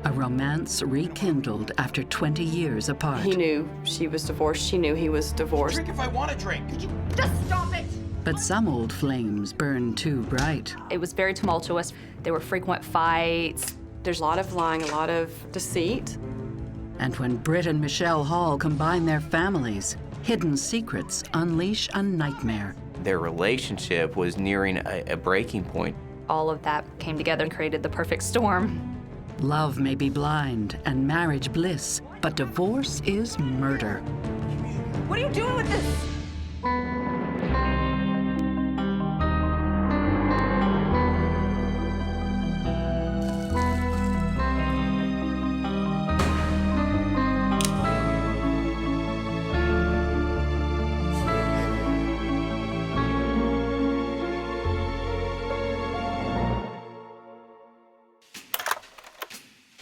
A romance rekindled after 20 years apart. He knew she was divorced. She knew he was divorced. Drink if I want to drink. Could you Just stop it! But some old flames burned too bright. It was very tumultuous. There were frequent fights. There's a lot of lying, a lot of deceit. And when Britt and Michelle Hall combine their families, hidden secrets unleash a nightmare. Their relationship was nearing a breaking point. All of that came together and created the perfect storm. Love may be blind and marriage bliss, but divorce is murder. What are you doing with this?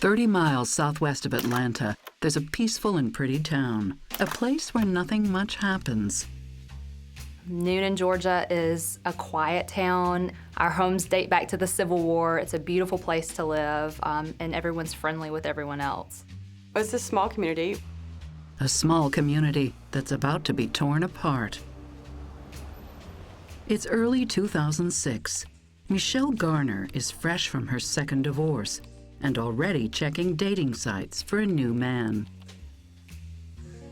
30 miles southwest of Atlanta, there's a peaceful and pretty town, a place where nothing much happens. Noonan, Georgia is a quiet town. Our homes date back to the Civil War. It's a beautiful place to live, and everyone's friendly with everyone else. It's a small community. A small community that's about to be torn apart. It's early 2006. Michelle Garner is fresh from her second divorce and already checking dating sites for a new man.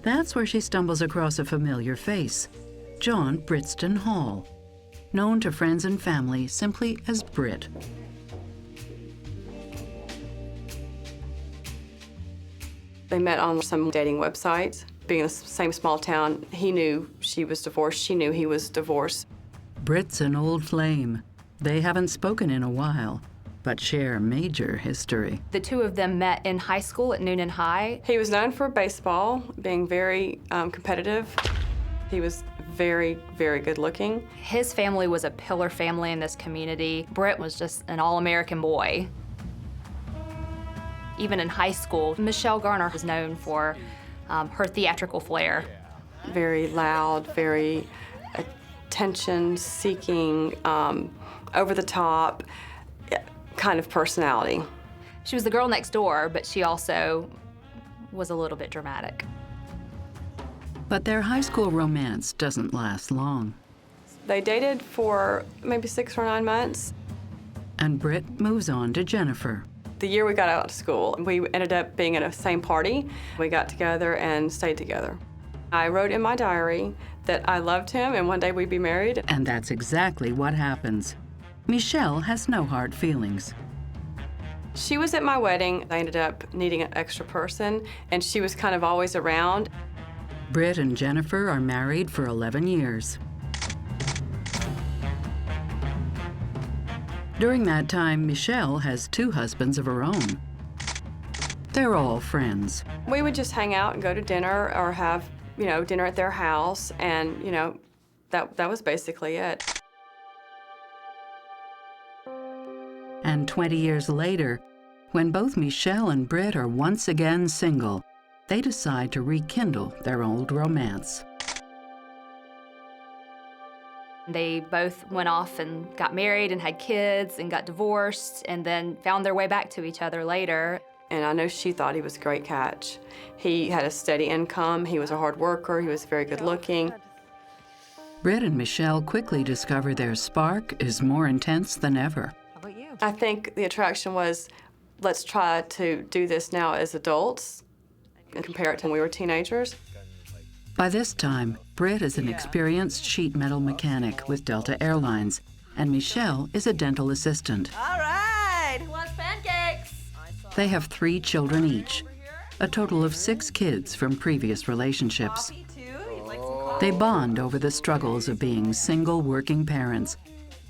That's where she stumbles across a familiar face, John Britston Hall, known to friends and family simply as Britt. They met on some dating website. Being in the same small town, he knew she was divorced. She knew he was divorced. Britt's an old flame. They haven't spoken in a while, but share major history. The two of them met in high school at Noonan High. He was known for baseball, being very competitive. He was very, very good looking. His family was a pillar family in this community. Britt was just an all-American boy. Even in high school, Michelle Garner was known for her theatrical flair. Very loud, very attention-seeking, over-the-top kind of personality. She was the girl next door, but she also was a little bit dramatic. But their high school romance doesn't last long. They dated for maybe 6 or 9 months. And Britt moves on to Jennifer. The year we got out of school, we ended up being at the same party. We got together and stayed together. I wrote in my diary that I loved him and one day we'd be married. And that's exactly what happens. Michelle has no hard feelings. She was at my wedding. I ended up needing an extra person, and she was kind of always around. Britt and Jennifer are married for 11 years. During that time, Michelle has 2 husbands of her own. They're all friends. We would just hang out and go to dinner or have, dinner at their house, and, that was basically it. And 20 years later, when both Michelle and Britt are once again single, they decide to rekindle their old romance. They both went off and got married and had kids and got divorced and then found their way back to each other later. And I know she thought he was a great catch. He had a steady income, he was a hard worker, he was very good looking. Britt and Michelle quickly discover their spark is more intense than ever. I think the attraction was, let's try to do this now as adults and compare it to when we were teenagers. By this time, Britt is an experienced sheet metal mechanic with Delta Airlines, and Michelle is a dental assistant. All right, who wants pancakes? They have 3 children each, a total of 6 kids from previous relationships. Coffee too? You'd like some coffee? They bond over the struggles of being single working parents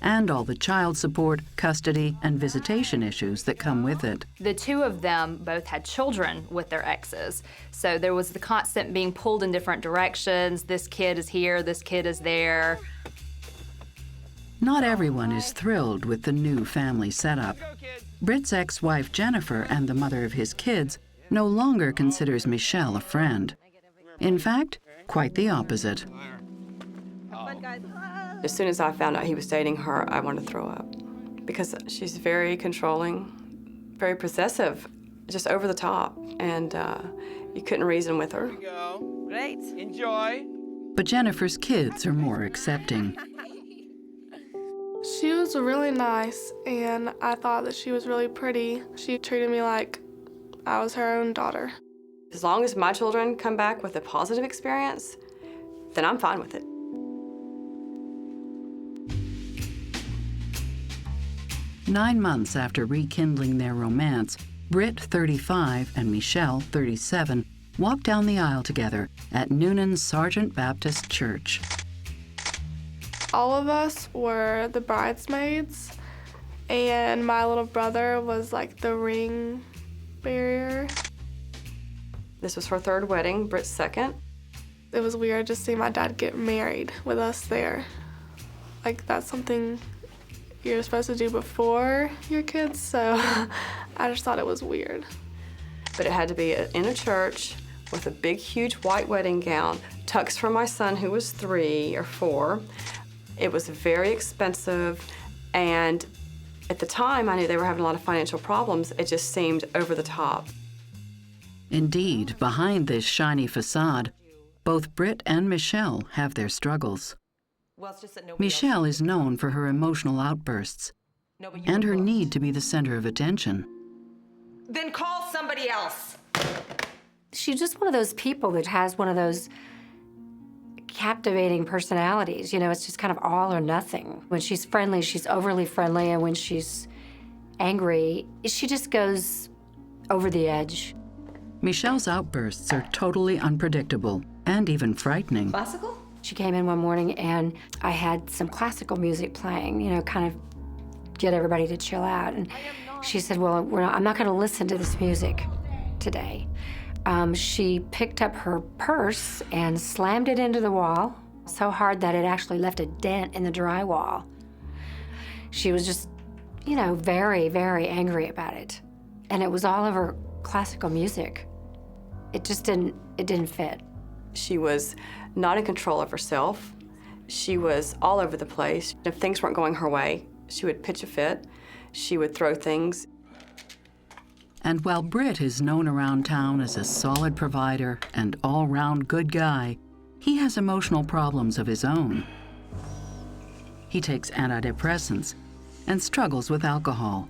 and all the child support, custody, and visitation issues that come with it. The two of them both had children with their exes, so there was the constant being pulled in different directions. This kid is here, this kid is there. Not everyone is thrilled with the new family setup. Britt's ex-wife Jennifer and the mother of his kids no longer considers Michelle a friend. In fact, quite the opposite. As soon as I found out he was dating her, I wanted to throw up because she's very controlling, very possessive. just over the top, and you couldn't reason with her. Here we go. Great. Enjoy. But Jennifer's kids are more accepting. She was really nice, and I thought that she was really pretty. She treated me like I was her own daughter. As long as my children come back with a positive experience, then I'm fine with it. Nine months after rekindling their romance, Britt, 35, and Michelle, 37, walked down the aisle together at Noonan's Sargent Baptist Church. All of us were the bridesmaids, and my little brother was like the ring bearer. This was her third wedding, Britt's second. It was weird to see my dad get married with us there. Like, that's something you're supposed to do before your kids, so I just thought it was weird. But it had to be in a church with a big, huge white wedding gown, tux for my son, who was 3 or 4. It was very expensive, and at the time, I knew they were having a lot of financial problems. It just seemed over the top. Indeed, behind this shiny facade, both Britt and Michelle have their struggles. Well, it's just that nobody Michelle is known for her emotional outbursts and her need to be the center of attention. Then call somebody else. She's just one of those people that has one of those captivating personalities. You know, it's just kind of all or nothing. When she's friendly, she's overly friendly, and when she's angry, she just goes over the edge. Michelle's outbursts are totally unpredictable and even frightening. Classical? She came in one morning and I had some classical music playing, you know, kind of get everybody to chill out. And she said, well, I'm not gonna listen to this music today. She picked up her purse and slammed it into the wall so hard that it actually left a dent in the drywall. She was just, you know, very, very angry about it. And it was all over classical music. It just didn't fit. She was not in control of herself. She was all over the place. If things weren't going her way, she would pitch a fit. She would throw things. And while Britt is known around town as a solid provider and all-round good guy, he has emotional problems of his own. He takes antidepressants and struggles with alcohol.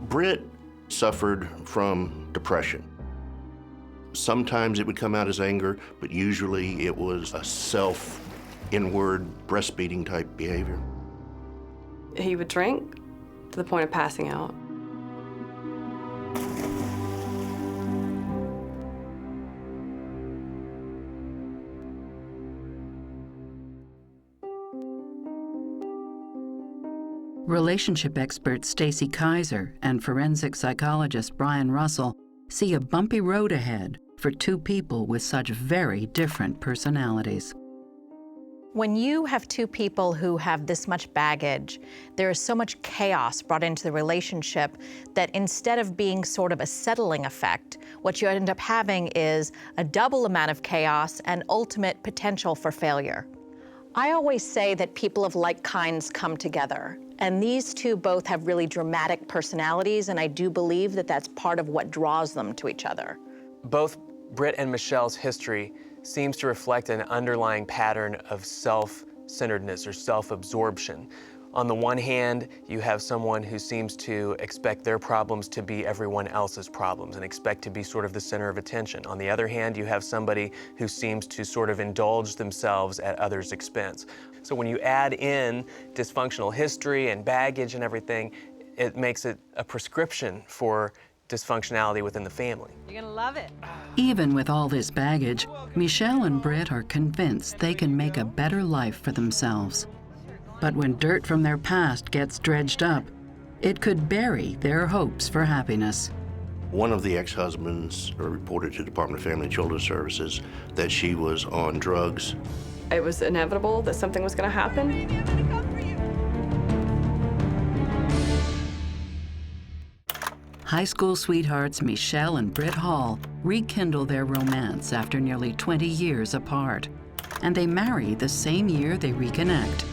Britt suffered from depression. Sometimes it would come out as anger, but usually it was a self-inward, breastfeeding type behavior. He would drink to the point of passing out. Relationship expert Stacy Kaiser and forensic psychologist Brian Russell see a bumpy road ahead for two people with such very different personalities. When you have two people who have this much baggage, there is so much chaos brought into the relationship that instead of being sort of a settling effect, what you end up having is a double amount of chaos and ultimate potential for failure. I always say that people of like kinds come together, and these two both have really dramatic personalities, and I do believe that that's part of what draws them to each other. Both Britt and Michelle's history seems to reflect an underlying pattern of self-centeredness or self-absorption. On the one hand, you have someone who seems to expect their problems to be everyone else's problems and expect to be sort of the center of attention. On the other hand, you have somebody who seems to sort of indulge themselves at others' expense. So when you add in dysfunctional history and baggage and everything, it makes it a prescription for dysfunctionality within the family. You're gonna love it. Even with all this baggage, Michelle and Britt are convinced they can make a better life for themselves. But when dirt from their past gets dredged up, it could bury their hopes for happiness. One of the ex-husbands reported to Department of Family and Children's Services that she was on drugs. It was inevitable that something was going to happen. High school sweethearts Michelle and Britt Hall rekindle their romance after nearly 20 years apart, and they marry the same year they reconnect.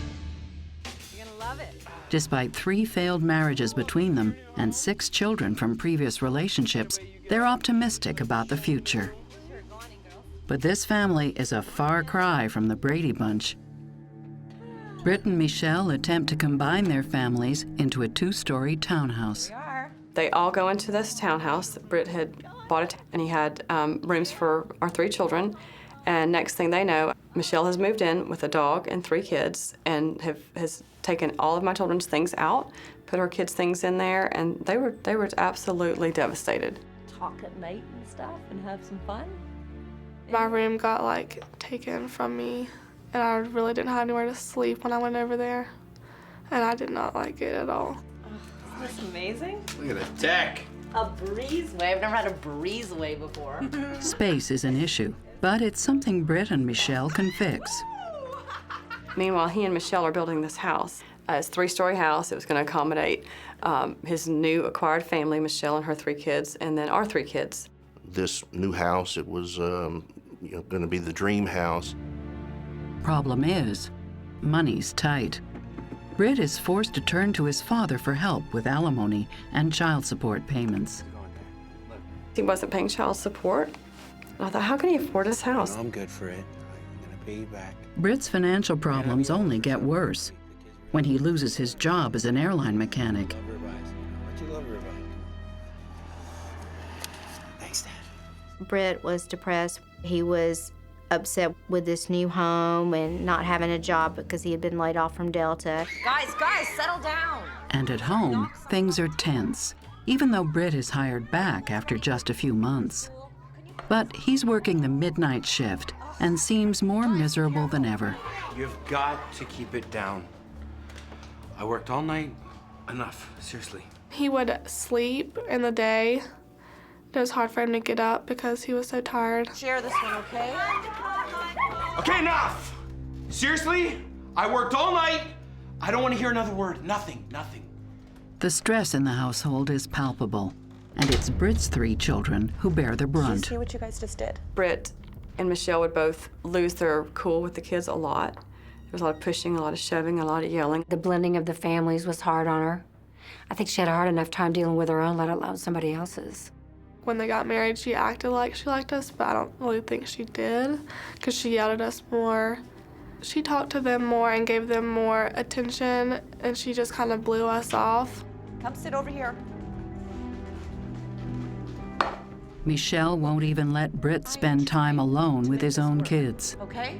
You're gonna love it. Despite 3 failed marriages between them and 6 children from previous relationships, they're optimistic about the future. But this family is a far cry from the Brady Bunch. Britt and Michelle attempt to combine their families into a 2-story townhouse. They all go into this townhouse. Britt had bought it, and he had rooms for our 3 children. And next thing they know, Michelle has moved in with a dog and 3 kids and has taken all of my children's things out, put her kids' things in there, and they were absolutely devastated. Talk at night and stuff and have some fun. My room got like taken from me, and I really didn't have anywhere to sleep when I went over there, and I did not like it at all. Isn't this amazing? Look at the deck. A breezeway. I've never had a breezeway before. Space is an issue, but it's something Britt and Michelle can fix. Meanwhile, he and Michelle are building this house. It's a 3-story house. It was going to accommodate his new acquired family, Michelle and her 3 kids, and then our 3 kids. This new house, it was going to be the dream house. Problem is, money's tight. Britt is forced to turn to his father for help with alimony and child support payments. He wasn't paying child support. I thought, how can he afford this house? I'm good for it. I'm gonna pay you back. Britt's financial problems only get worse when he loses his job as an airline mechanic. Thanks, Dad. Britt was depressed. He was upset with this new home and not having a job because he had been laid off from Delta. Guys, settle down. And at home, things are tense, even though Britt is hired back after just a few months. But he's working the midnight shift and seems more miserable than ever. You've got to keep it down. I worked all night. Enough, seriously. He would sleep in the day. It was hard for him to get up because he was so tired. Share this one, okay? Okay, enough! Seriously? I worked all night. I don't want to hear another word. Nothing. The stress in the household is palpable, and it's Britt's 3 children who bear the brunt. Did you see what you guys just did? Britt and Michelle would both lose their cool with the kids a lot. There was a lot of pushing, a lot of shoving, a lot of yelling. The blending of the families was hard on her. I think she had a hard enough time dealing with her own, let alone somebody else's. When they got married, she acted like she liked us, but I don't really think she did, because she yelled at us more. She talked to them more and gave them more attention, and she just kind of blew us off. Come sit over here. Michelle won't even let Britt spend time alone with his own kids. Okay?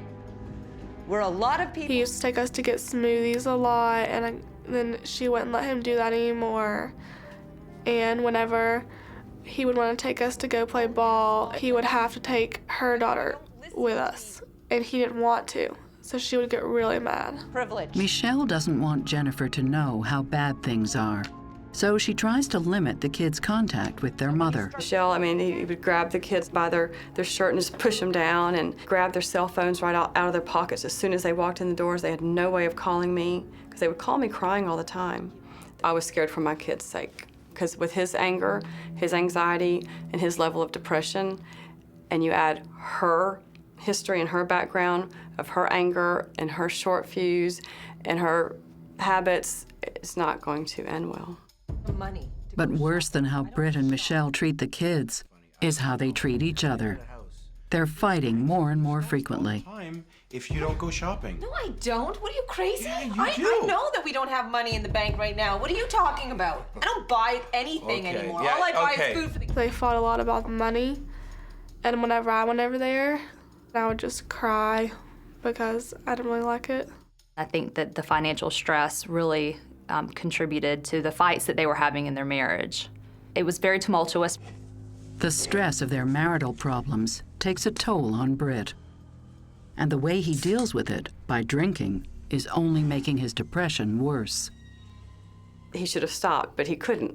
We're a lot of people. He used to take us to get smoothies a lot, and then she wouldn't let him do that anymore. And whenever he would want to take us to go play ball, he would have to take her daughter with us, and he didn't want to, so she would get really mad. Privilege. Michelle doesn't want Jennifer to know how bad things are, so she tries to limit the kids' contact with their mother. Michelle, he would grab the kids by their shirt and just push them down and grab their cell phones right out of their pockets. As soon as they walked in the doors, they had no way of calling me, because they would call me crying all the time. I was scared for my kids' sake, because with his anger, his anxiety, and his level of depression, and you add her history and her background of her anger and her short fuse and her habits, it's not going to end well. Money. But worse than how Britt and Michelle treat the kids is how they treat each other. They're fighting more and more frequently. If you don't go shopping. No, I don't. What are you, crazy? Yeah, you I do. know that we don't have money in the bank right now. What are you talking about? I don't buy anything Okay, anymore. yeah, All I buy okay. is food for the They fought a lot about money, and whenever I went over there, I would just cry because I didn't really like it. I think that the financial stress really contributed to the fights that they were having in their marriage. It was very tumultuous. The stress of their marital problems takes a toll on Britt. And the way he deals with it, by drinking, is only making his depression worse. He should have stopped, but he couldn't.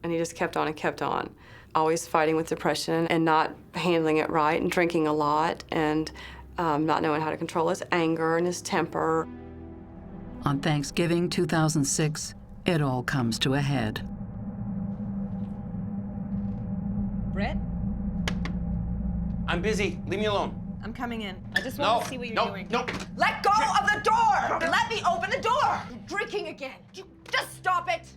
And he just kept on and kept on. Always fighting with depression and not handling it right and drinking a lot and not knowing how to control his anger and his temper. On Thanksgiving 2006, it all comes to a head. Britt, I'm busy. Leave me alone. I'm coming in. I just want to see what you're doing. No. Let go of the door! Let me open the door! You're drinking again. You Just stop it!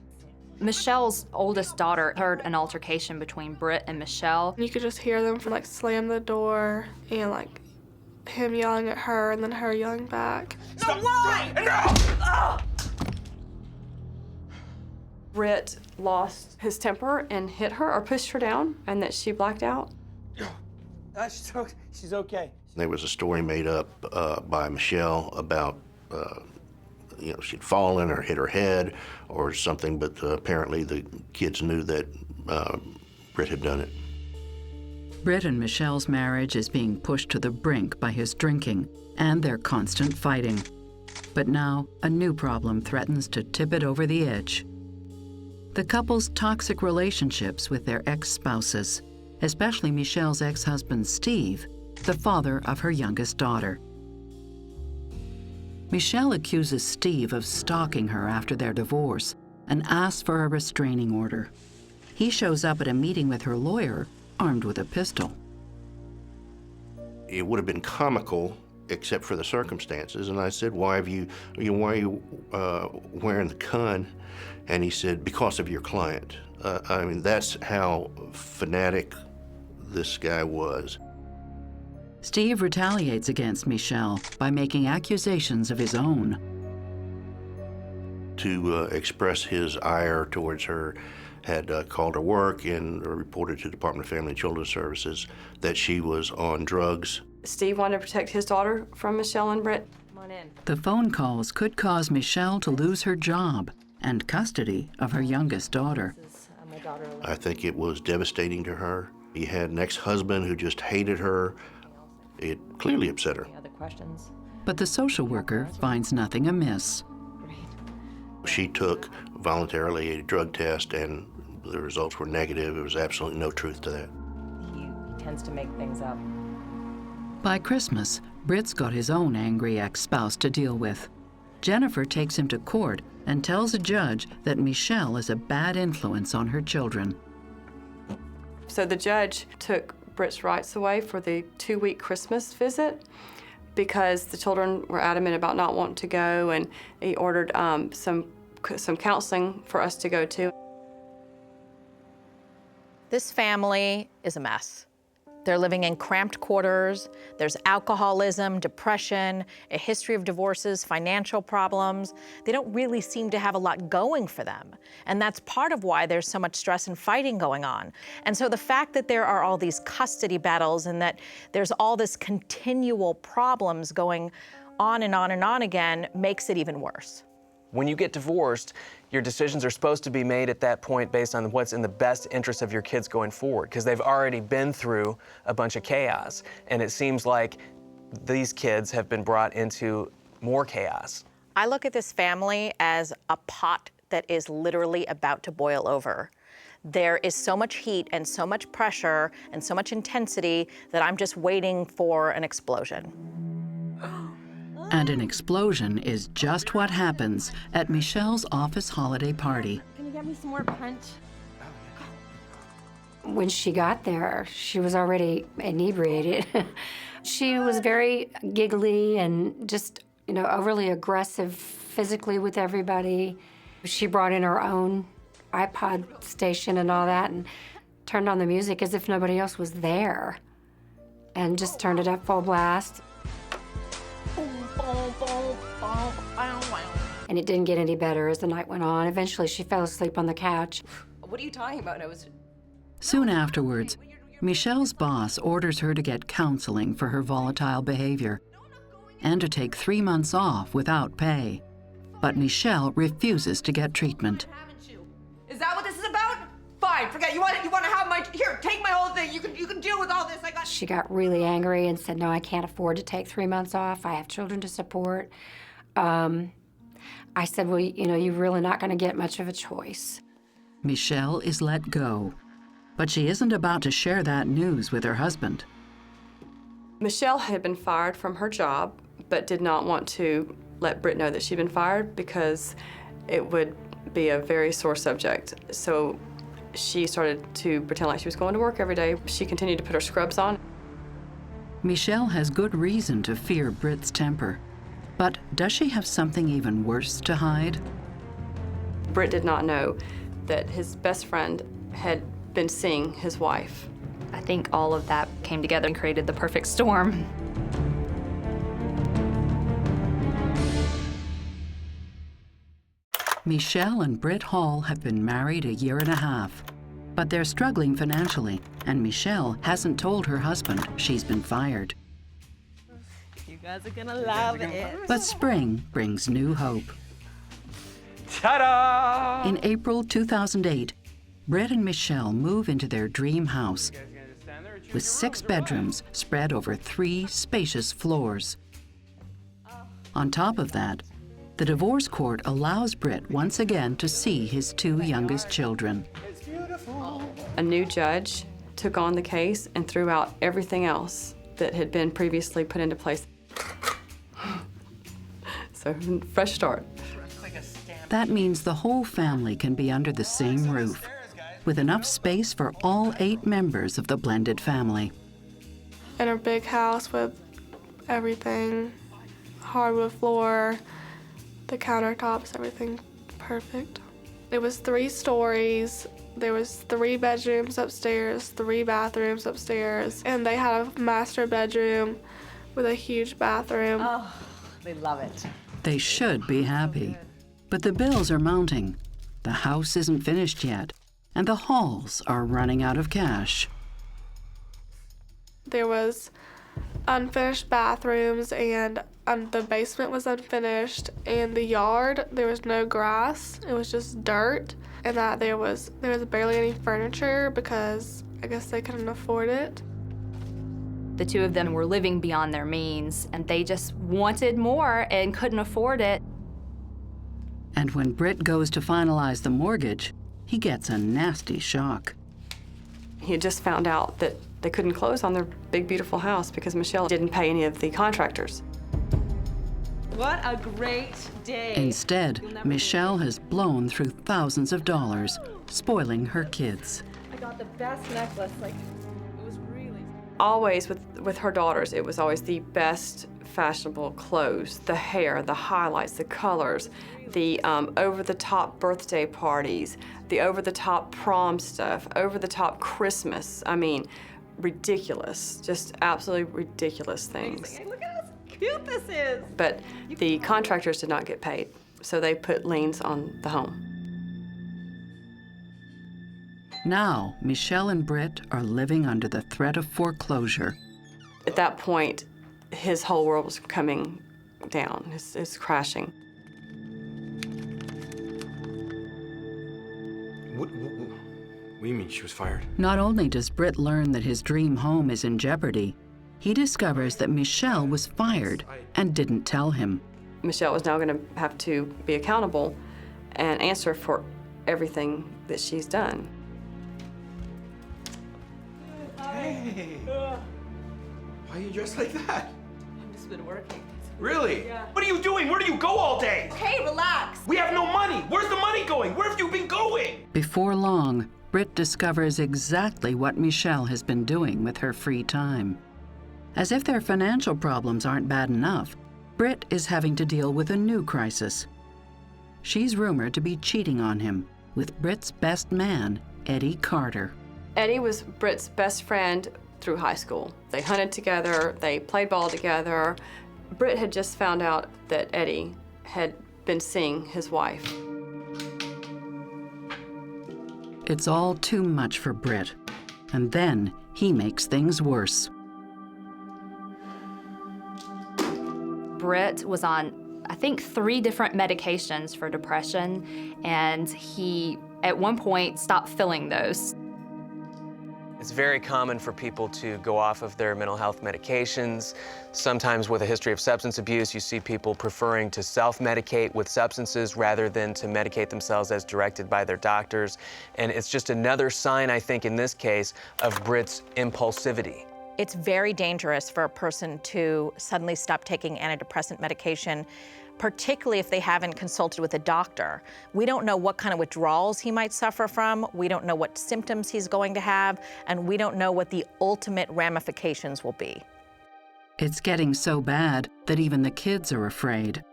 Michelle's oldest daughter heard an altercation between Britt and Michelle. You could just hear them from like slam the door and like him yelling at her and then her yelling back. No, why? No! Britt lost his temper and hit her or pushed her down, and that she blacked out. She's okay. There was a story made up by Michelle about, she'd fallen or hit her head or something, but apparently the kids knew that Britt had done it. Britt and Michelle's marriage is being pushed to the brink by his drinking and their constant fighting. But now, a new problem threatens to tip it over the edge. The couple's toxic relationships with their ex-spouses, especially Michelle's ex-husband Steve, the father of her youngest daughter. Michelle accuses Steve of stalking her after their divorce and asks for a restraining order. He shows up at a meeting with her lawyer, armed with a pistol. It would have been comical except for the circumstances, and I said, why are you wearing the gun? And he said, because of your client. I mean, that's how fanatic this guy was. Steve retaliates against Michelle by making accusations of his own. To express his ire towards her, had called her work and reported to the Department of Family and Children's Services that she was on drugs. Steve wanted to protect his daughter from Michelle and Britt. Come on in. The phone calls could cause Michelle to lose her job and custody of her youngest daughter. I think it was devastating to her. He had an ex-husband who just hated her. It clearly upset her. Any other questions? But the social worker finds nothing amiss. She took voluntarily a drug test and the results were negative. There was absolutely no truth to that. He tends to make things up. By Christmas, Britt's got his own angry ex-spouse to deal with. Jennifer takes him to court and tells a judge that Michelle is a bad influence on her children. So the judge took Britt's rights away for the 2-week Christmas visit because the children were adamant about not wanting to go, and he ordered some counseling for us to go to. This family is a mess. They're living in cramped quarters. There's alcoholism, depression, a history of divorces, financial problems. They don't really seem to have a lot going for them. And that's part of why there's so much stress and fighting going on. And so the fact that there are all these custody battles and that there's all this continual problems going on and on and on again makes it even worse. When you get divorced, your decisions are supposed to be made at that point based on what's in the best interest of your kids going forward, because they've already been through a bunch of chaos. And it seems like these kids have been brought into more chaos. I look at this family as a pot that is literally about to boil over. There is so much heat and so much pressure and so much intensity that I'm just waiting for an explosion. And an explosion is just what happens at Michelle's office holiday party. Can you get me some more punch? When she got there, she was already inebriated. She was very giggly and just, overly aggressive physically with everybody. She brought in her own iPod station and all that and turned on the music as if nobody else was there and just turned it up full blast. And it didn't get any better as the night went on. Eventually, she fell asleep on the couch. What are you talking about? Soon afterwards, Michelle's boss orders her to get counseling for her volatile behavior and to take 3 months off without pay. But Michelle refuses to get treatment. Is that what this is about? Fine, forget. You want to have my here? Take my whole thing. You can deal with all this. She got really angry and said, "No, I can't afford to take 3 months off. I have children to support." I said, "Well, you're really not going to get much of a choice." Michelle is let go, but she isn't about to share that news with her husband. Michelle had been fired from her job, but did not want to let Britt know that she'd been fired because it would be a very sore subject. So she started to pretend like she was going to work every day. She continued to put her scrubs on. Michelle has good reason to fear Britt's temper. But does she have something even worse to hide? Britt did not know that his best friend had been seeing his wife. I think all of that came together and created the perfect storm. Michelle and Britt Hall have been married a year and a half, but they're struggling financially, and Michelle hasn't told her husband she's been fired. You guys are gonna love it. But spring brings new hope. Ta-da! In April 2008, Britt and Michelle move into their dream house with 6 bedrooms spread over 3 spacious floors. On top of that, the divorce court allows Britt once again to see his 2 youngest children. A new judge took on the case and threw out everything else that had been previously put into place. So, fresh start. That means the whole family can be under the same roof, with enough space for all 8 members of the blended family. In a big house with everything, hardwood floor, the countertops, everything perfect. It was 3 stories. There was 3 bedrooms upstairs, 3 bathrooms upstairs, and they had a master bedroom with a huge bathroom. Oh, they love it. They should be happy, but the bills are mounting. The house isn't finished yet, and the Halls are running out of cash. There was unfinished bathrooms, and the basement was unfinished. In the yard, there was no grass. It was just dirt, and that there was barely any furniture because I guess they couldn't afford it. The 2 of them were living beyond their means, and they just wanted more and couldn't afford it. And when Britt goes to finalize the mortgage, he gets a nasty shock. He had just found out that they couldn't close on their big, beautiful house because Michelle didn't pay any of the contractors. What a great day. Instead, Michelle has blown through thousands of dollars, spoiling her kids. I got the best necklace, like, it was really... Always with her daughters, it was always the best fashionable clothes, the hair, the highlights, the colors, the over-the-top birthday parties, the over-the-top prom stuff, over-the-top Christmas. I mean, ridiculous, just absolutely ridiculous things. Hey, look at how cute this is. But the contractors did not get paid, so they put liens on the home. Now, Michelle and Britt are living under the threat of foreclosure. At that point, his whole world was coming down, it's crashing. What do you mean she was fired? Not only does Britt learn that his dream home is in jeopardy, he discovers that Michelle was fired and didn't tell him. Michelle was now going to have to be accountable and answer for everything that she's done. Hey! Why are you dressed like that? I've just been working. Really? Yeah. What are you doing? Where do you go all day? Okay, relax. We have no money. Where's the money going? Where have you been going? Before long, Britt discovers exactly what Michelle has been doing with her free time. As if their financial problems aren't bad enough, Britt is having to deal with a new crisis. She's rumored to be cheating on him with Britt's best man, Eddie Carter. Eddie was Britt's best friend through high school. They hunted together, they played ball together. Britt had just found out that Eddie had been seeing his wife. It's all too much for Britt, and then he makes things worse. Britt was on, I think, 3 different medications for depression, and he, at one point, stopped filling those. It's very common for people to go off of their mental health medications. Sometimes with a history of substance abuse, you see people preferring to self-medicate with substances rather than to medicate themselves as directed by their doctors. And it's just another sign, I think, in this case, of Britt's impulsivity. It's very dangerous for a person to suddenly stop taking antidepressant medication, particularly if they haven't consulted with a doctor. We don't know what kind of withdrawals he might suffer from, we don't know what symptoms he's going to have, and we don't know what the ultimate ramifications will be. It's getting so bad that even the kids are afraid.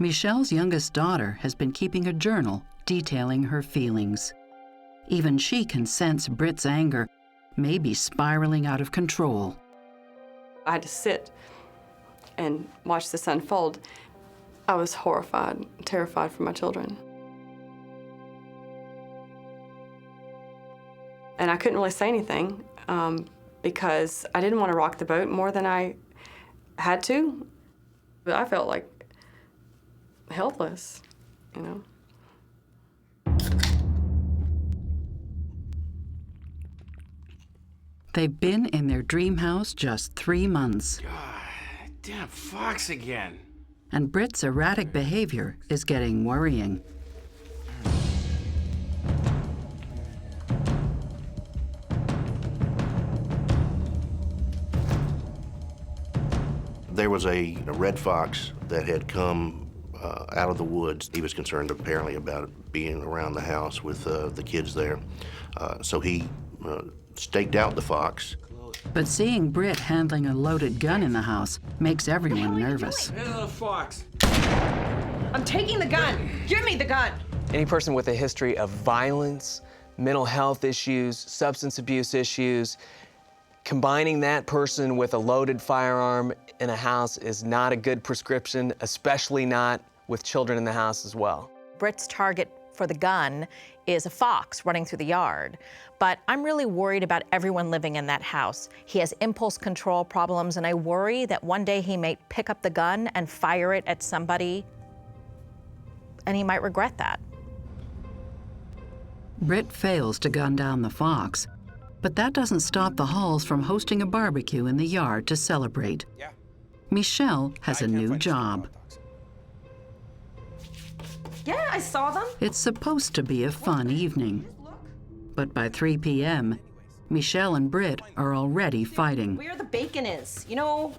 Michelle's youngest daughter has been keeping a journal detailing her feelings. Even she can sense Britt's anger may be spiraling out of control. I had to sit and watch this unfold. I was horrified, terrified for my children. And I couldn't really say anything because I didn't want to rock the boat more than I had to. But I felt like helpless, you know. They've been in their dream house just 3 months. God, damn Fox again. And Britt's erratic behavior is getting worrying. There was a red fox that had come out of the woods. He was concerned apparently about it being around the house with the kids there. So he staked out the fox. But seeing Britt handling a loaded gun in the house makes everyone nervous. Hey, little Fox. I'm taking the gun. Give me the gun. Any person with a history of violence, mental health issues, substance abuse issues, combining that person with a loaded firearm in a house is not a good prescription, especially not with children in the house as well. Britt's target for the gun is a fox running through the yard, but I'm really worried about everyone living in that house. He has impulse control problems, and I worry that one day he may pick up the gun and fire it at somebody, and he might regret that. Britt fails to gun down the fox, but that doesn't stop the Halls from hosting a barbecue in the yard to celebrate. Yeah. Michelle has a new job. Yeah, I saw them. It's supposed to be a fun evening. But by 3 p.m., Michelle and Britt are already fighting. Where the bacon is. You know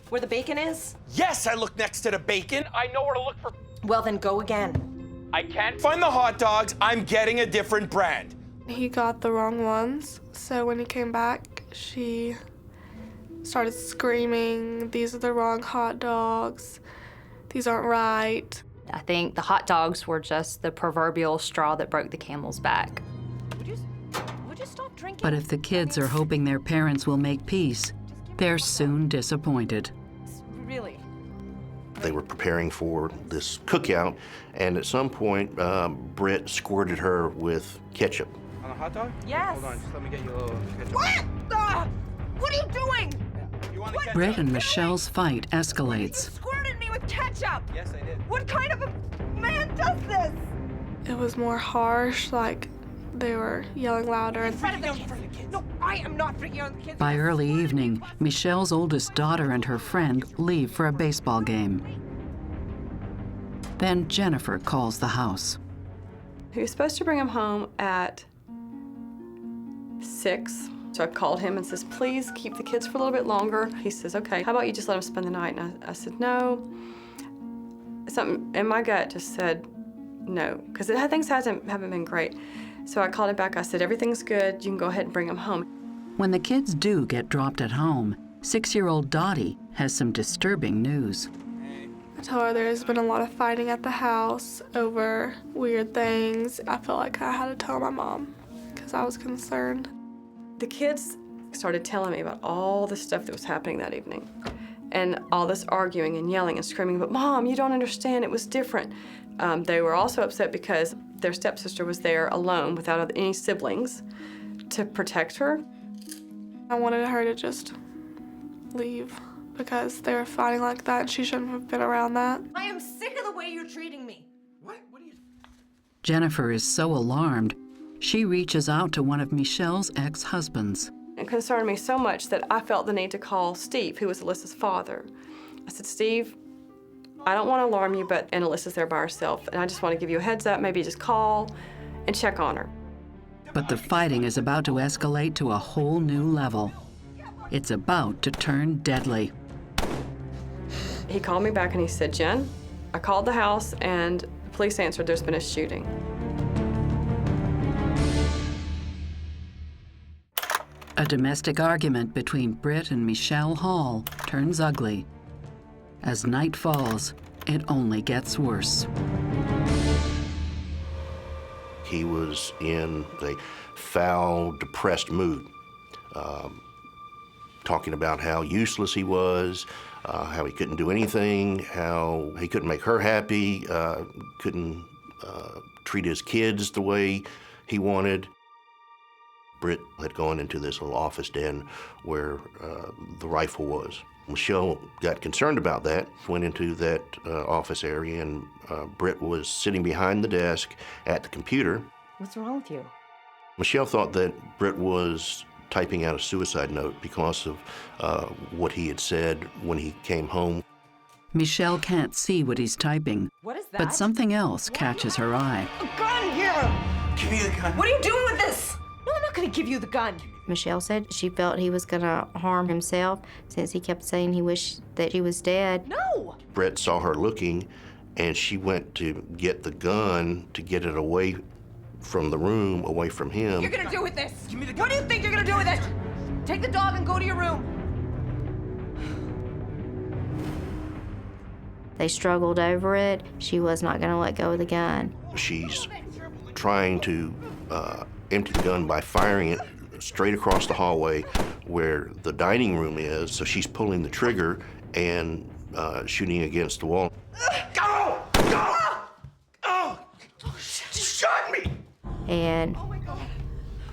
where the bacon is? Yes, I look next to the bacon. I know where to look for. Well, then go again. I can't find the hot dogs. I'm getting a different brand. He got the wrong ones, so when he came back, she started screaming, "These are the wrong hot dogs. These aren't right." I think the hot dogs were just the proverbial straw that broke the camel's back. Would you stop drinking? But if the kids are hoping their parents will make peace, they're soon disappointed. Really? They were preparing for this cookout, and at some point, Britt squirted her with ketchup. On a hot dog? Yes. Hold on, just let me get you a little ketchup. What? What are you doing? You want the ketchup? Britt and Michelle's fight You escalates. squirted me with ketchup. Yes, I did. What kind of a man does this? It was more harsh, like they were yelling louder. In front of the kids. No, I am not freaking out on the kids. By early evening, Michelle's oldest daughter and her friend leave for a baseball game. Then Jennifer calls the house. He was supposed to bring him home at 6. So I called him and says, please keep the kids for a little bit longer. He says, okay, how about you just let them spend the night? And I said, no. Something in my gut just said no, because things haven't been great. So I called him back. I said, everything's good. You can go ahead and bring them home. When the kids do get dropped at home, 6-year-old Dottie has some disturbing news. I told her there's been a lot of fighting at the house over weird things. I felt like I had to tell my mom because I was concerned. The kids started telling me about all the stuff that was happening that evening and all this arguing and yelling and screaming, but Mom, you don't understand, it was different. They were also upset because their stepsister was there alone without any siblings to protect her. I wanted her to just leave because they were fighting like that and she shouldn't have been around that. I am sick of the way you're treating me. What are you... Jennifer is so alarmed, she reaches out to one of Michelle's ex-husbands. It concerned me so much that I felt the need to call Steve, who was Alyssa's father. I said, Steve, I don't want to alarm you, but and Alyssa's there by herself, and I just want to give you a heads up, maybe just call and check on her. But the fighting is about to escalate to a whole new level. It's about to turn deadly. He called me back and he said, Jen, I called the house and the police answered there's been a shooting. A domestic argument between Britt and Michelle Hall turns ugly. As night falls, it only gets worse. He was in a foul, depressed mood, talking about how useless he was, how he couldn't do anything, how he couldn't make her happy, couldn't treat his kids the way he wanted. Britt had gone into this little office den where the rifle was. Michelle got concerned about that, went into that office area, and Britt was sitting behind the desk at the computer. What's wrong with you? Michelle thought that Britt was typing out a suicide note because of what he had said when he came home. Michelle can't see what he's typing, What is that? but something else catches her eye. A gun here! Give me the gun. What are you doing with this? No, I'm not gonna give you the gun. Michelle said she felt he was gonna harm himself since he kept saying he wished that he was dead. No! Britt saw her looking, and she went to get the gun to get it away from the room, away from him. You're gonna do with this? Give me the gun. What do you think you're gonna do with it? Take the dog and go to your room. They struggled over it. She was not gonna let go of the gun. She's trying to empty the gun by firing it straight across the hallway where the dining room is. So she's pulling the trigger and shooting against the wall. Go! Go! Oh! She shot me! And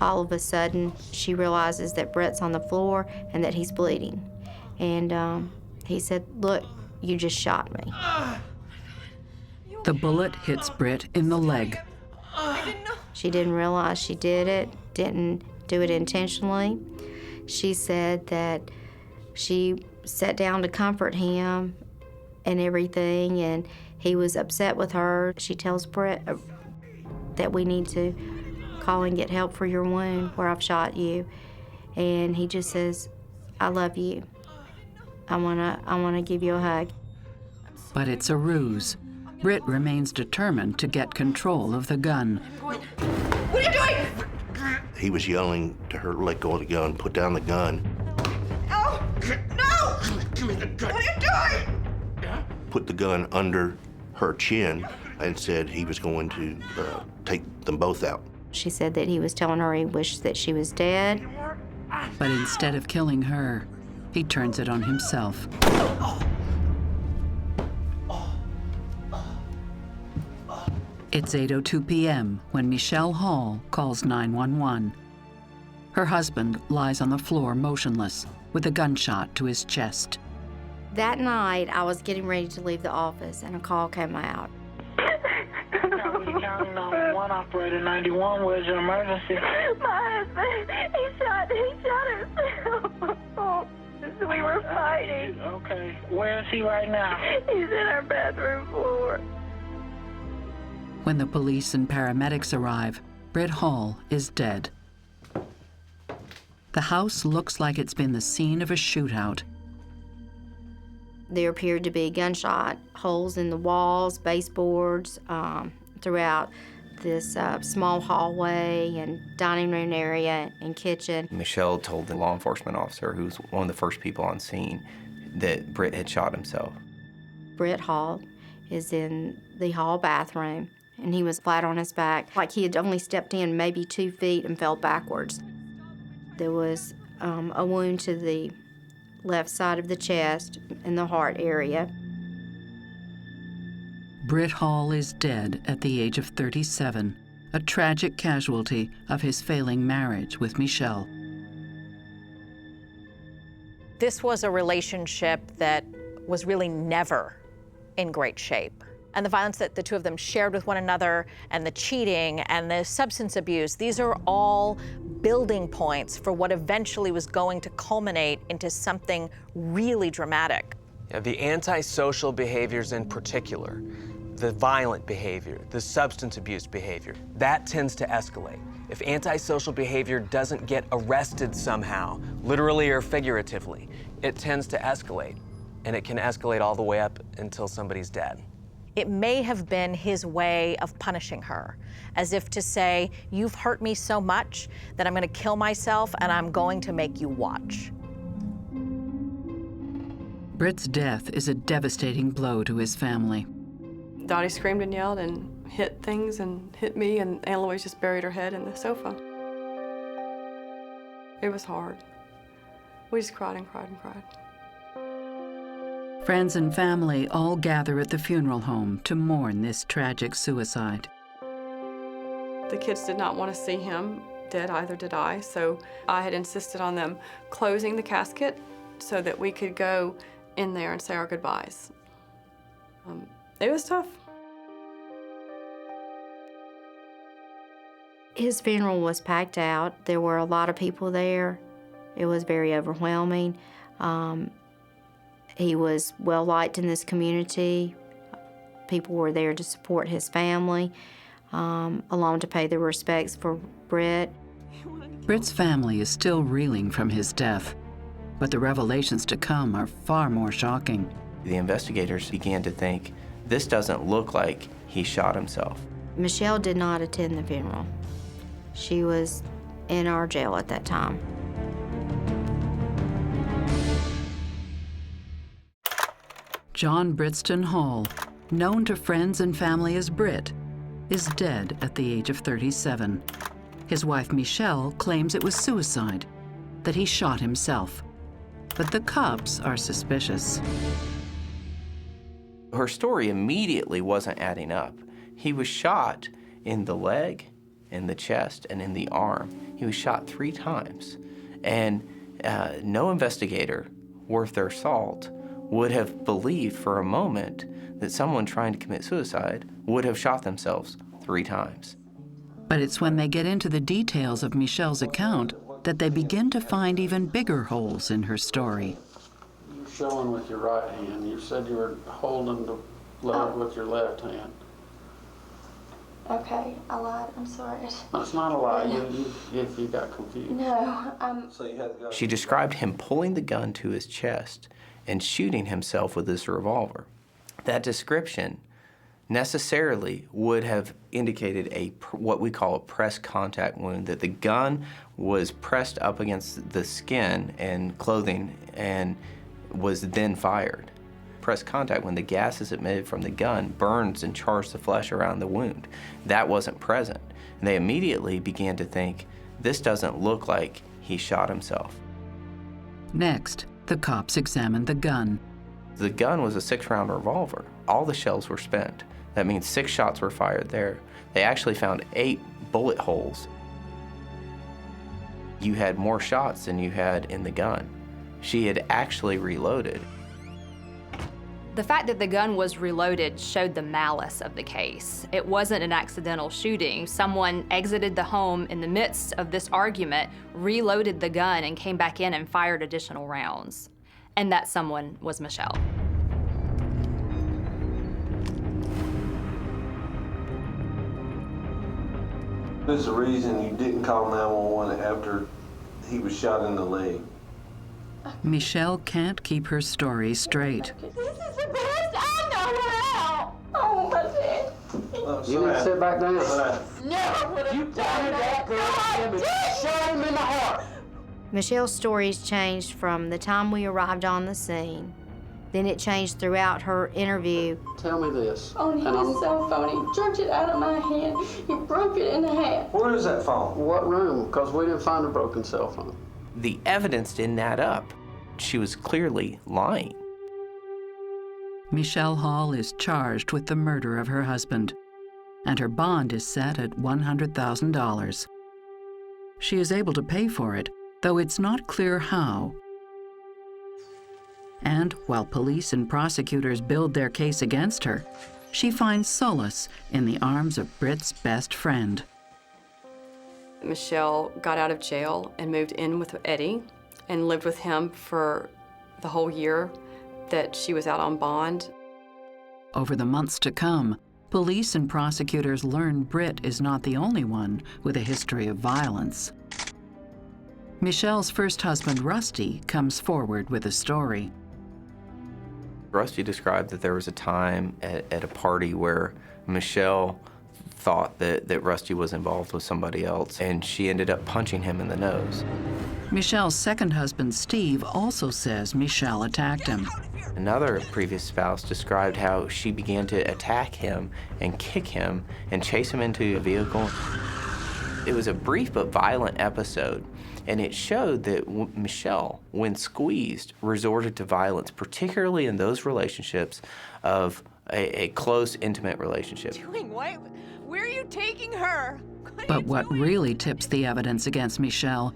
all of a sudden, she realizes that Brett's on the floor and that he's bleeding. And he said, "Look, you just shot me." The bullet hits Britt in the leg. She didn't realize she did it, didn't do it intentionally. She said that she sat down to comfort him and everything, and he was upset with her. She tells Britt that we need to call and get help for your wound where I've shot you. And he just says, "I love you. I wanna give you a hug." But it's a ruse. Britt remains determined to get control of the gun. What are you doing? He was yelling to her, "Let go of the gun, put down the gun." Oh, no! Give me the gun. What are you doing? Put the gun under her chin and said he was going to take them both out. She said that he was telling her he wished that she was dead. But instead of killing her, he turns it on himself. It's 8:02 p.m. when Michelle Hall calls 911. Her husband lies on the floor motionless with a gunshot to his chest. That night, I was getting ready to leave the office, and a call came out. County 911 operator 91, where's your emergency? My husband, he shot himself. We were fighting. Okay, where is he right now? He's in our bathroom floor. When the police and paramedics arrive, Britt Hall is dead. The house looks like it's been the scene of a shootout. There appeared to be gunshot holes in the walls, baseboards, throughout this small hallway and dining room area and kitchen. Michelle told the law enforcement officer, who was one of the first people on scene, that Britt had shot himself. Britt Hall is in the hall bathroom, and he was flat on his back, like he had only stepped in maybe 2 feet and fell backwards. There was a wound to the left side of the chest and the heart area. Britt Hall is dead at the age of 37, a tragic casualty of his failing marriage with Michelle. This was a relationship that was really never in great shape. And the violence that the two of them shared with one another, and the cheating and the substance abuse, these are all building points for what eventually was going to culminate into something really dramatic. Yeah, the antisocial behaviors in particular, the violent behavior, the substance abuse behavior, that tends to escalate. If antisocial behavior doesn't get arrested somehow, literally or figuratively, it tends to escalate. And it can escalate all the way up until somebody's dead. It may have been his way of punishing her, as if to say, you've hurt me so much that I'm gonna kill myself and I'm going to make you watch. Britt's death is a devastating blow to his family. Dottie screamed and yelled and hit things and hit me, and Aunt Louise just buried her head in the sofa. It was hard. We just cried and cried and cried. Friends and family all gather at the funeral home to mourn this tragic suicide. The kids did not want to see him dead, either did I, so I had insisted on them closing the casket so that we could go in there and say our goodbyes. It was tough. His funeral was packed out. There were a lot of people there. It was very overwhelming. He was well liked in this community. People were there to support his family, along to pay their respects for Britt. Britt's family is still reeling from his death, but the revelations to come are far more shocking. The investigators began to think, this doesn't look like he shot himself. Michelle did not attend the funeral. She was in our jail at that time. John Britston Hall, known to friends and family as Britt, is dead at the age of 37. His wife Michelle claims it was suicide, that he shot himself. But the cops are suspicious. Her story immediately wasn't adding up. He was shot in the leg, in the chest, and in the arm. He was shot 3 times. And no investigator worth their salt would have believed for a moment that someone trying to commit suicide would have shot themselves 3 times. But it's when they get into the details of Michelle's account that they begin to find even bigger holes in her story. You're showing with your right hand. You said you were holding the leg with your left hand. Okay, I lied. I'm sorry. That's not a lie. You got confused. No, She described him pulling the gun to his chest and shooting himself with his revolver. That description necessarily would have indicated what we call a press contact wound, that the gun was pressed up against the skin and clothing and was then fired. Press contact, when the gases emitted from the gun burns and chars the flesh around the wound. That wasn't present. And they immediately began to think, this doesn't look like he shot himself. Next, the cops examined the gun. The gun was a 6-round revolver. All the shells were spent. That means 6 shots were fired there. They actually found 8 bullet holes. You had more shots than you had in the gun. She had actually reloaded. The fact that the gun was reloaded showed the malice of the case. It wasn't an accidental shooting. Someone exited the home in the midst of this argument, reloaded the gun, and came back in and fired additional rounds. And that someone was Michelle. There's a reason you didn't call 911 after he was shot in the leg. Michelle can't keep her story straight. This is the best I know how. Oh, my dad. You need to sit back down. Never would have done that. No, I didn't. Shot him in the heart. Michelle's stories changed from the time we arrived on the scene. Then it changed throughout her interview. Tell me this. On his cell phone, he jerked it out of my hand. He broke it in half. Where is that phone? What room? Because we didn't find a broken cell phone. The evidence didn't add up. She was clearly lying. Michelle Hall is charged with the murder of her husband, and her bond is set at $100,000. She is able to pay for it, though it's not clear how. And while police and prosecutors build their case against her, she finds solace in the arms of Britt's best friend. Michelle got out of jail and moved in with Eddie and lived with him for the whole year that she was out on bond. Over the months to come, police and prosecutors learn Britt is not the only one with a history of violence. Michelle's first husband, Rusty, comes forward with a story. Rusty described that there was a time at a party where Michelle thought that Rusty was involved with somebody else, and she ended up punching him in the nose. Michelle's second husband, Steve, also says Michelle attacked him. Another previous spouse described how she began to attack him and kick him and chase him into a vehicle. It was a brief but violent episode, and it showed that Michelle, when squeezed, resorted to violence, particularly in those relationships of a close, intimate relationship. Where are you taking her? But what really tips the evidence against Michelle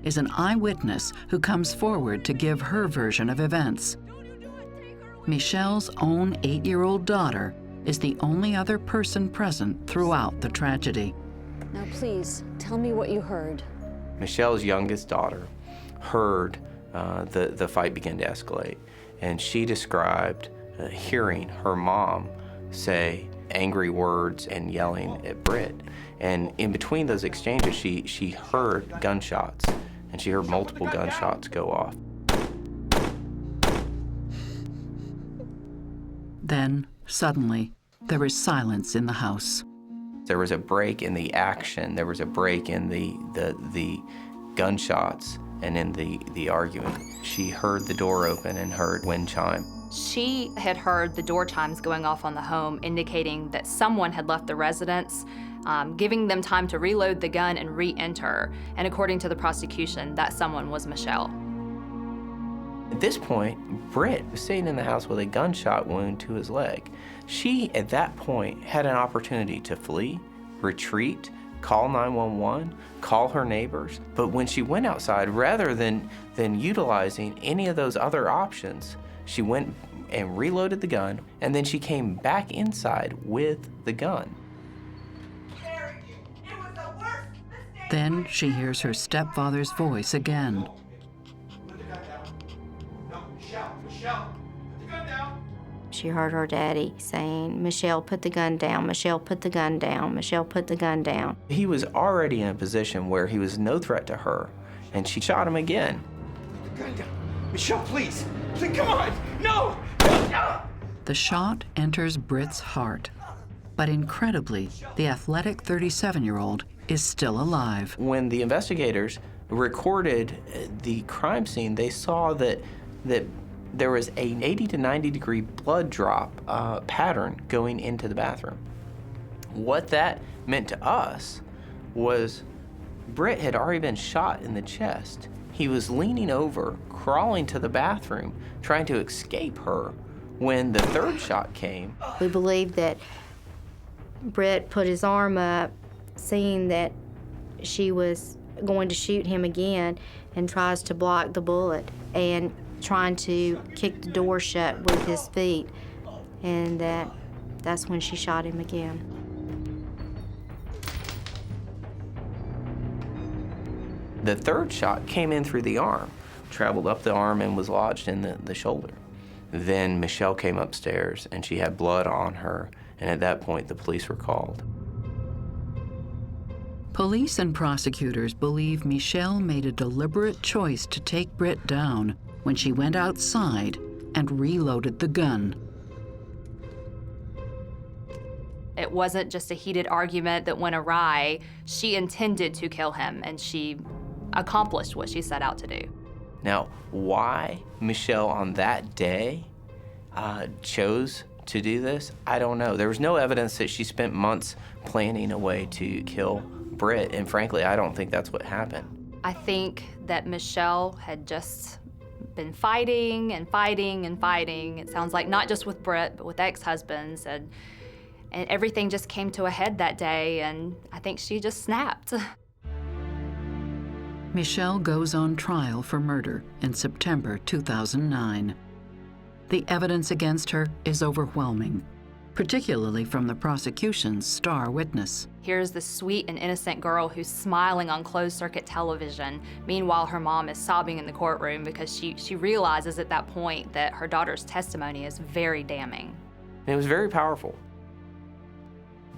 is an eyewitness who comes forward to give her version of events. Michelle's own 8-year-old daughter is the only other person present throughout the tragedy. Now please, tell me what you heard. Michelle's youngest daughter heard the fight begin to escalate, and she described hearing her mom say angry words and yelling at Britt. And in between those exchanges, she heard gunshots, and she heard multiple gunshots go off. Then, suddenly, there is silence in the house. There was a break in the action. There was a break in the gunshots and in the arguing. She heard the door open and heard wind chime. She had heard the door chimes going off on the home, indicating that someone had left the residence, giving them time to reload the gun and re-enter. And according to the prosecution, that someone was Michelle. At this point, Britt was sitting in the house with a gunshot wound to his leg. She, at that point, had an opportunity to flee, retreat, call 911, call her neighbors. But when she went outside, rather than utilizing any of those other options, she went and reloaded the gun, and then she came back inside with the gun. Then she hears her stepfather's voice again. She heard her daddy saying, "Michelle, put the gun down. Michelle, put the gun down. Michelle, put the gun down." He was already in a position where he was no threat to her, and she shot him again. Put the gun down. Michelle, please. Come on. No. No. The shot enters Britt's heart. But incredibly, the athletic 37-year-old is still alive. When the investigators recorded the crime scene, they saw that there was an 80 to 90 degree blood drop pattern going into the bathroom. What that meant to us was Britt had already been shot in the chest. He was leaning over, crawling to the bathroom, trying to escape her when the third shot came. We believe that Britt put his arm up, seeing that she was going to shoot him again, and tries to block the bullet and trying to kick the door shut with his feet, and that's when she shot him again. The third shot came in through the arm, traveled up the arm and was lodged in the shoulder. Then Michelle came upstairs and she had blood on her, and at that point the police were called. Police and prosecutors believe Michelle made a deliberate choice to take Britt down when she went outside and reloaded the gun. It wasn't just a heated argument that went awry. She intended to kill him, and she accomplished what she set out to do. Now, why Michelle on that day chose to do this, I don't know. There was no evidence that she spent months planning a way to kill Britt, and frankly, I don't think that's what happened. I think that Michelle had just been fighting and fighting and fighting. It sounds like not just with Britt, but with ex-husbands, and everything just came to a head that day, and I think she just snapped. Michelle goes on trial for murder in September 2009. The evidence against her is overwhelming, particularly from the prosecution's star witness. Here's the sweet and innocent girl who's smiling on closed-circuit television. Meanwhile, her mom is sobbing in the courtroom because she realizes at that point that her daughter's testimony is very damning. And it was very powerful.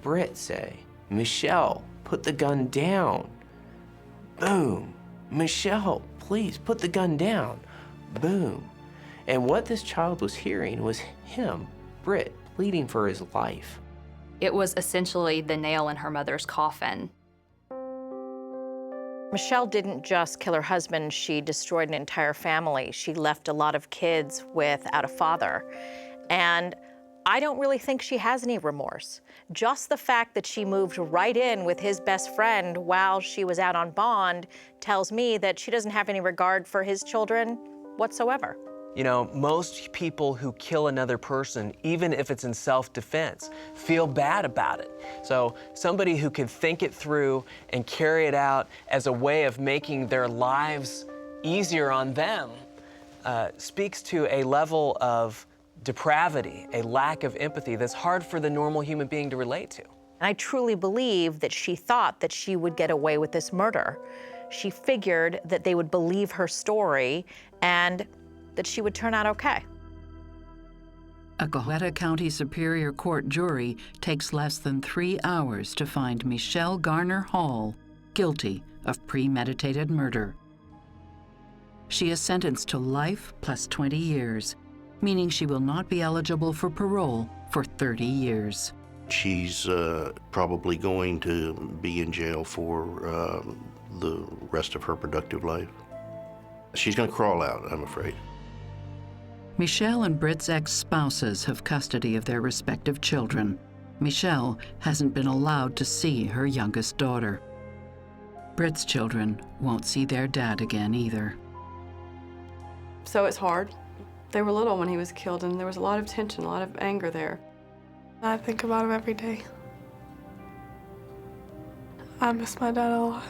Britt say, "Michelle, put the gun down." Boom. "Michelle, please put the gun down." Boom. And what this child was hearing was him, Britt, pleading for his life. It was essentially the nail in her mother's coffin. Michelle didn't just kill her husband, she destroyed an entire family. She left a lot of kids without a father. And I don't really think she has any remorse. Just the fact that she moved right in with his best friend while she was out on bond tells me that she doesn't have any regard for his children whatsoever. You know, most people who kill another person, even if it's in self-defense, feel bad about it. So somebody who can think it through and carry it out as a way of making their lives easier on them speaks to a level of depravity, a lack of empathy that's hard for the normal human being to relate to. And I truly believe that she thought that she would get away with this murder. She figured that they would believe her story and that she would turn out okay. A Coaheta County Superior Court jury takes less than 3 hours to find Michelle Garner Hall guilty of premeditated murder. She is sentenced to life plus 20 years, meaning she will not be eligible for parole for 30 years. She's probably going to be in jail for the rest of her productive life. She's going to crawl out, I'm afraid. Michelle and Britt's ex-spouses have custody of their respective children. Michelle hasn't been allowed to see her youngest daughter. Britt's children won't see their dad again either. So it's hard. They were little when he was killed, and there was a lot of tension, a lot of anger there. I think about him every day. I miss my dad a lot.